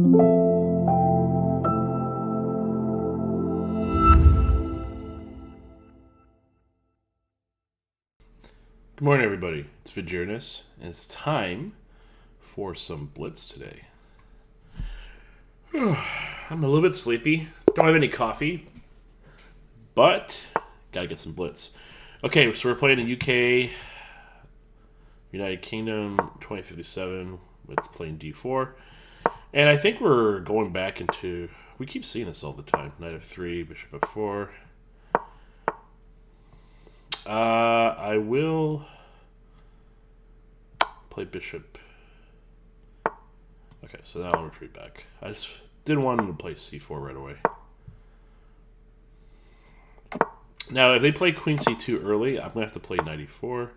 Good morning, everybody. It's Vegereness, and it's time for some Blitz today. I'm a little bit sleepy. Don't have any coffee, but gotta get some Blitz. Okay, so we're playing in UK, United Kingdom, 2057. It's playing D4, and I think we're going back into. We keep seeing this all the time. Knight f3, bishop f4. I will play bishop. Okay, so now I'll retreat back. I just didn't want him to play c4 right away. Now, if they play queen c2 early, I'm going to have to play knight e4.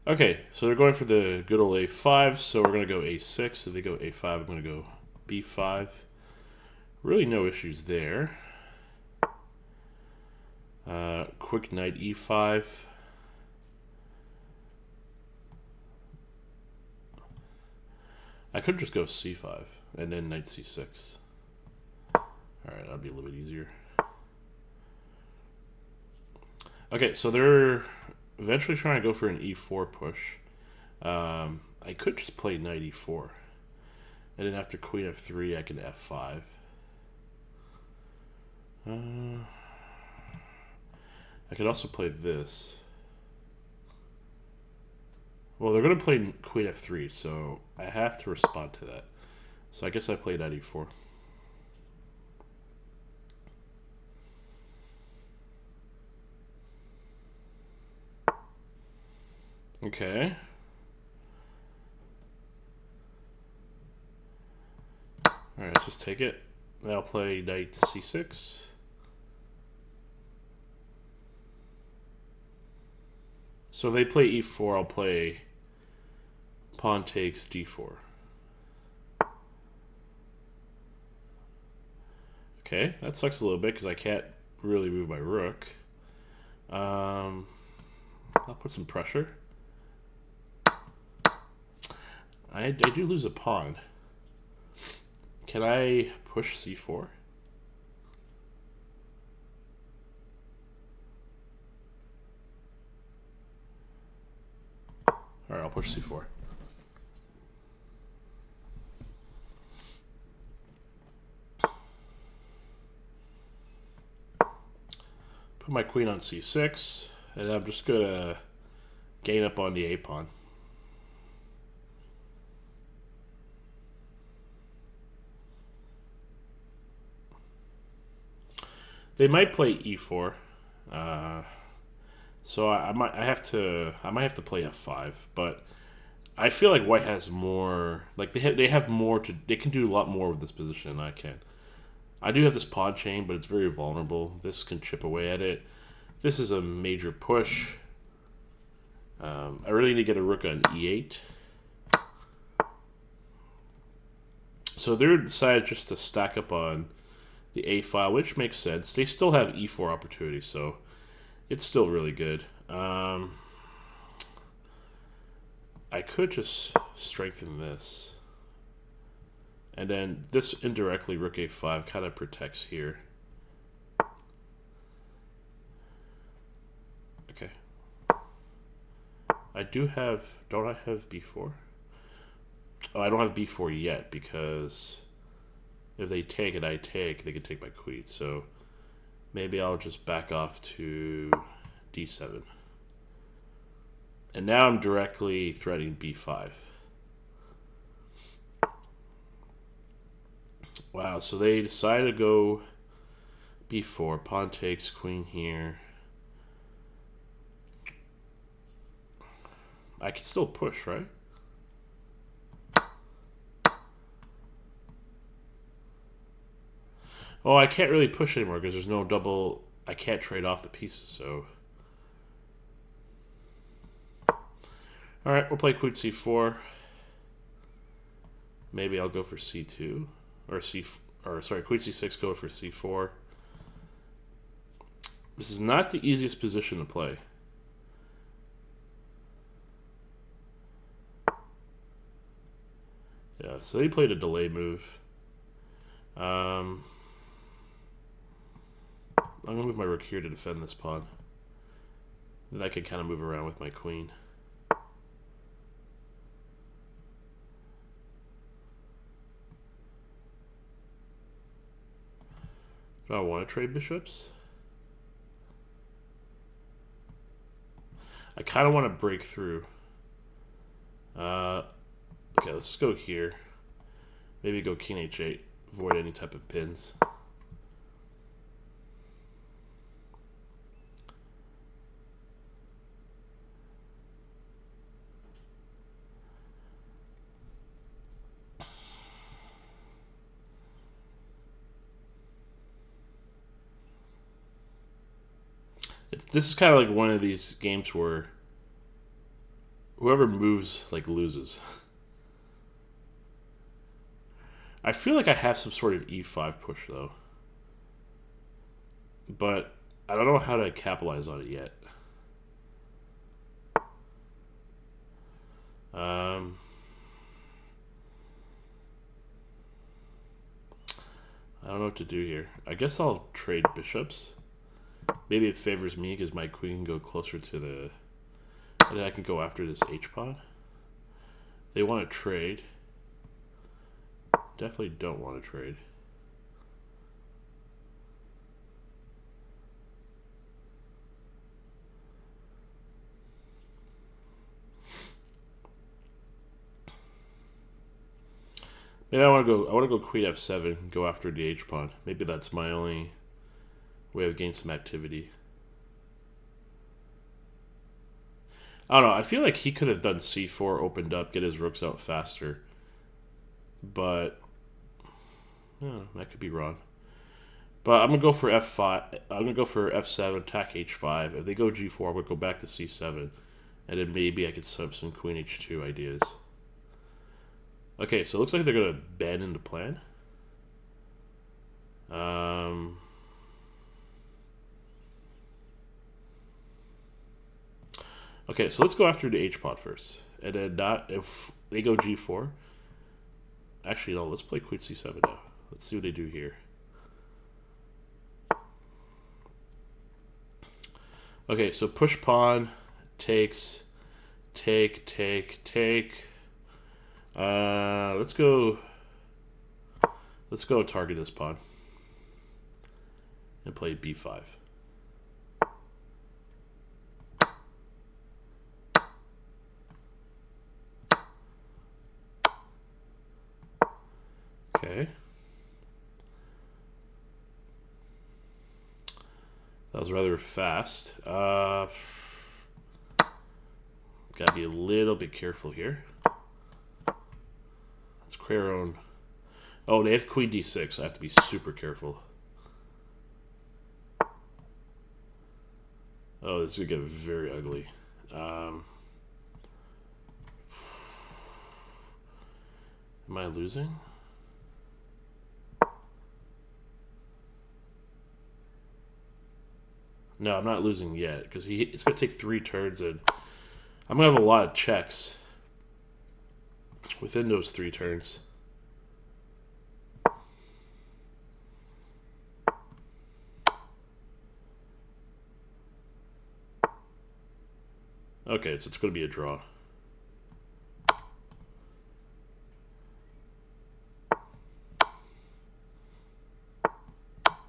Okay, so they're going for the good old a5, so we're going to go a6. If they go a5, I'm going to go b5. Really no issues there. Quick knight e5. I could just go c5 and then knight c6. Alright, that'd be a little bit easier. Okay, so they're eventually trying to go for an e4 push. I could just play knight e4. And then after queen f3, I can f5. I could also play this. Well, they're going to play queen f3, so I have to respond to that. So I guess I played knight e4. Okay. Alright, let's just take it. Now I'll play knight c6. So if they play e4, I'll play pawn takes d4. Okay, that sucks a little bit because I can't really move my rook. I'll put some pressure. I do lose a pawn. Can I push c4? Alright, I'll push c4. Put my queen on c6, and I'm just going to gain up on the a pawn. They might play e4, so I might have to play f5. But I feel like white has more. Like they have more to. They can do a lot more with this position than I can. I do have this pawn chain, but it's very vulnerable. This can chip away at it. This is a major push. I really need to get a rook on e8. So they're decided just to stack up on the a file, which makes sense. They still have e4 opportunity, so it's still really good. I could just strengthen this. And then this indirectly, rook a5 kind of protects here. Okay. I do have, don't I have b4? Oh, I don't have b4 yet because if they take and I take, they can take my queen. So maybe I'll just back off to d7. And now I'm directly threatening b5. Wow, so they decided to go b4. Pawn takes, queen here. I can still push, right? Oh, I can't really push anymore because there's no double. I can't trade off the pieces, so. Alright, we'll play queen c4. Maybe I'll go for c2. Or sorry, queen c6, go for c4. This is not the easiest position to play. Yeah, so they played a delay move. I'm gonna move my rook here to defend this pawn. Then I can kind of move around with my queen. Do I want to trade bishops? I kind of want to break through. Okay, let's just go here. Maybe go king h8. Avoid any type of pins. This is kind of like one of these games where whoever moves like loses. I feel like I have some sort of e5 push though, but I don't know how to capitalize on it yet. I don't know what to do here. I guess I'll trade bishops. Maybe it favors me because my queen can go closer to the... And then I can go after this h-pawn. They want to trade. Definitely don't want to trade. Maybe I want to go queen f7, go after the h-pawn. Maybe that's my only way of getting some activity. I don't know. I feel like he could have done c4, opened up, get his rooks out faster. But that could be wrong. But I'm gonna go for f5. I'm gonna go for f7, attack h5. If they go g4, I'm gonna go back to c7, and then maybe I could set up some queen h2 ideas. Okay, so it looks like they're gonna abandon the plan. Okay, so let's go after the h-pawn first, and then if they go g4. Actually, no. Let's play queen c7 now. Let's see what they do here. Okay, so push pawn, takes, take. Let's go target this pawn and play b5. Okay. That was rather fast. Gotta be a little bit careful here. Let's create our own. Oh, they have queen d6. I have to be super careful. Oh, this is gonna get very ugly. Am I losing? No, I'm not losing yet because it's going to take 3 turns, and I'm going to have a lot of checks within those 3 turns. Okay, so it's going to be a draw.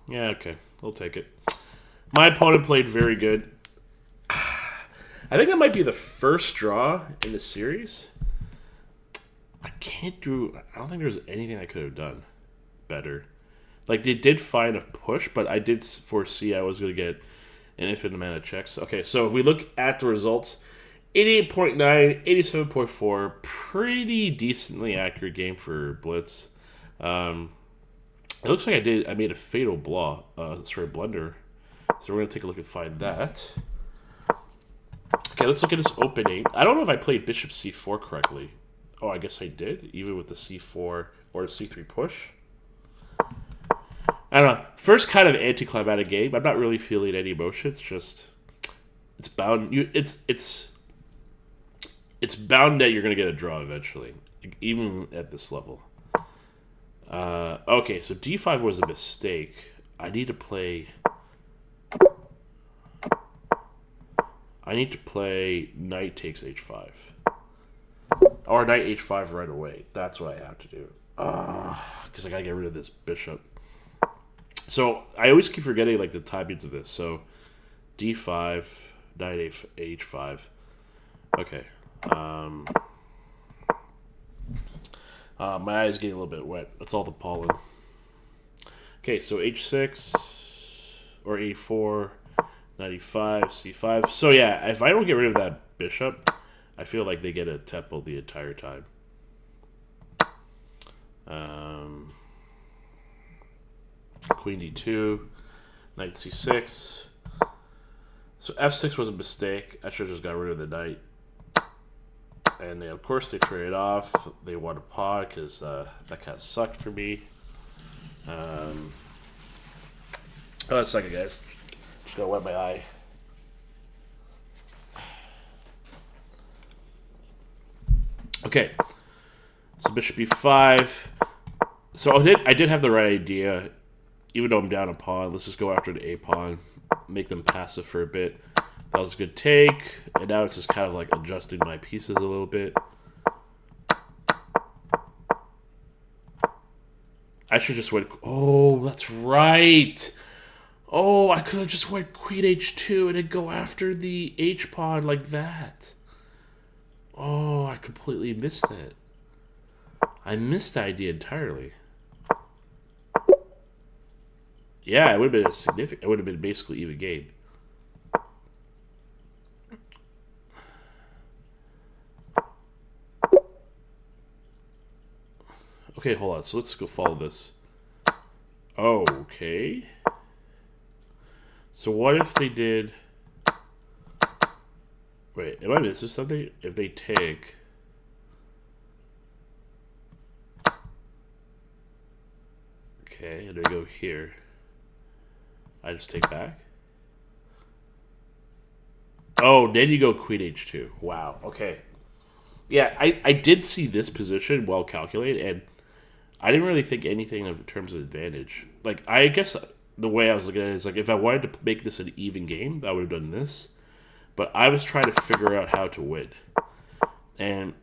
Yeah, okay. We'll take it. My opponent played very good. I think that might be the first draw in the series. I don't think there's anything I could have done better. Like, they did find a push, but I did foresee I was going to get an infinite amount of checks. Okay, so if we look at the results, 88.9, 87.4, pretty decently accurate game for Blitz. It looks like I made a fatal blunder. So we're going to take a look and find that. Okay, let's look at this open 8. I don't know if I played bishop c4 correctly. Oh, I guess I did, even with the c4 or the c3 push. I don't know. First kind of anticlimactic game. I'm not really feeling any emotion. It's just, it's bound. It's bound that you're going to get a draw eventually, even at this level. Okay, so d5 was a mistake. I need to play knight takes h5. Or knight h5 right away. That's what I have to do. Because I gotta get rid of this bishop. So I always keep forgetting like the timings of this. So d5, knight h5. Okay. My eye's getting a little bit wet. That's all the pollen. Okay, so h6 or e4, knight e5, c5. So yeah, if I don't get rid of that bishop, I feel like they get a tempo the entire time. Queen d2, knight c6. So f6 was a mistake. I should have just got rid of the knight. And of course they traded off. They won a pawn because that kind of sucked for me. Oh, that's second, guys. Just gotta wet my eye. Okay, so bishop e5. So I did have the right idea, even though I'm down a pawn. Let's just go after the a pawn, make them passive for a bit. That was a good take, and now it's just kind of like adjusting my pieces a little bit. I should just went. Oh, that's right. Oh, I could have just went queen h2 and then go after the h pawn like that. Oh, I completely missed it. I missed the idea entirely. Yeah, it would have been a significant. It would have been basically even game. Okay, hold on. So let's go follow this. Okay. So what if they did... Wait, am I missing something? If they take... Okay, and they go here. I just take back. Oh, then you go queen h2. Wow, okay. Yeah, I did see this position well calculated, and I didn't really think anything in terms of advantage. Like, I guess the way I was looking at it is, like, if I wanted to make this an even game, I would have done this. But I was trying to figure out how to win. And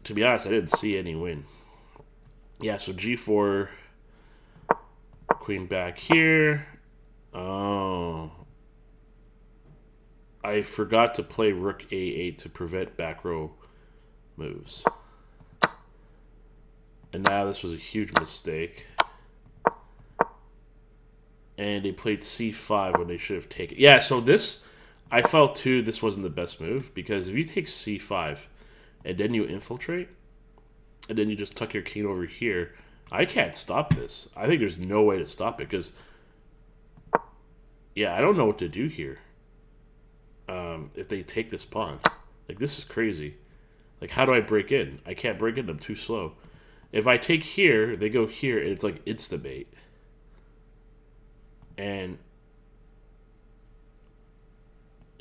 to be honest, I didn't see any win. Yeah, so g4, queen back here. Oh. I forgot to play rook a8 to prevent back row moves. And now this was a huge mistake. And they played c5 when they should have taken... Yeah, so this... I felt, too, this wasn't the best move. Because if you take c5 and then you infiltrate, and then you just tuck your king over here, I can't stop this. I think there's no way to stop it. Because, yeah, I don't know what to do here. If they take this pawn. Like, this is crazy. Like, how do I break in? I can't break in. I'm too slow. If I take here, they go here, and it's like insta-bait. And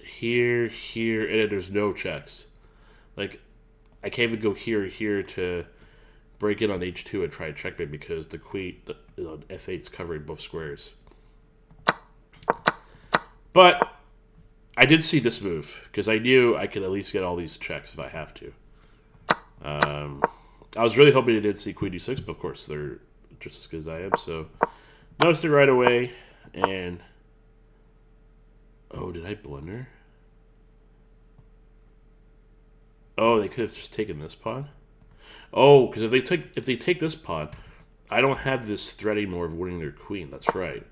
here, and then there's no checks. Like, I can't even go here to break in on h2 and try and checkmate because the queen on f8 is covering both squares. But I did see this move because I knew I could at least get all these checks if I have to. I was really hoping they did see queen d6, but of course they're just as good as I am. So noticed it right away, and oh, did I blunder? Oh, they could have just taken this pawn. Oh, because if they take this pawn, I don't have this threat anymore of winning their queen. That's right.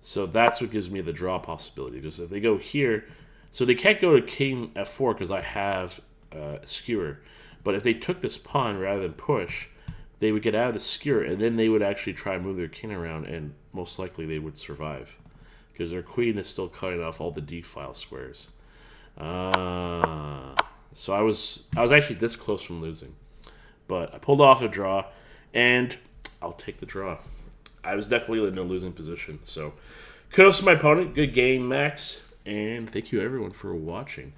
So that's what gives me the draw possibility. Because if they go here, so they can't go to king f4 because I have a skewer. But if they took this pawn rather than push, they would get out of the skewer, and then they would actually try and move their king around, and most likely they would survive. Because their queen is still cutting off all the d-file squares. So I was actually this close from losing. But I pulled off a draw, and I'll take the draw. I was definitely in a losing position. So kudos to my opponent. Good game, Max. And thank you, everyone, for watching.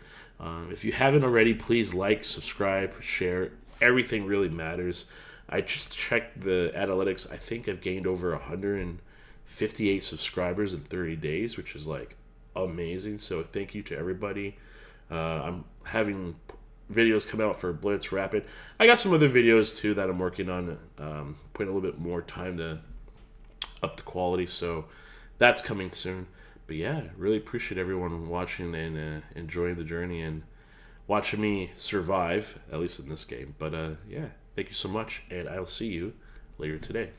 If you haven't already, please like, subscribe, share. Everything really matters. I just checked the analytics. I think I've gained over 158 subscribers in 30 days, which is like amazing. So thank you to everybody. I'm having videos come out for Blitz Rapid. I got some other videos too that I'm working on, putting a little bit more time to up the quality. So that's coming soon. But yeah, really appreciate everyone watching and enjoying the journey and watching me survive, at least in this game. But yeah, thank you so much, and I'll see you later today.